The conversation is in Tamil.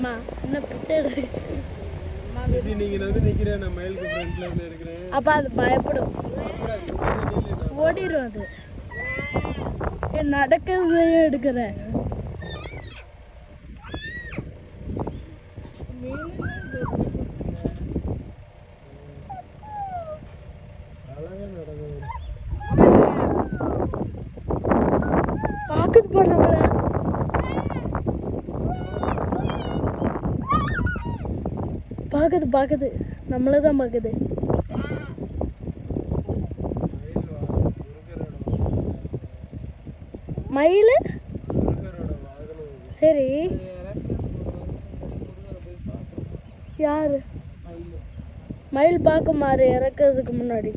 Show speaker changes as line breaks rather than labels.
அம்மா என்ன பிச்சை எடு அப்ப அது பயப்படும் ஓடிடும் அது நடக்கவே எடுக்கிறேன் பாக்குது போ நம்மள பாக்குது நம்மளதான் பாக்குது மயில் சரி யாரு மயில் பார்க்க மாறு இறக்கிறதுக்கு முன்னாடி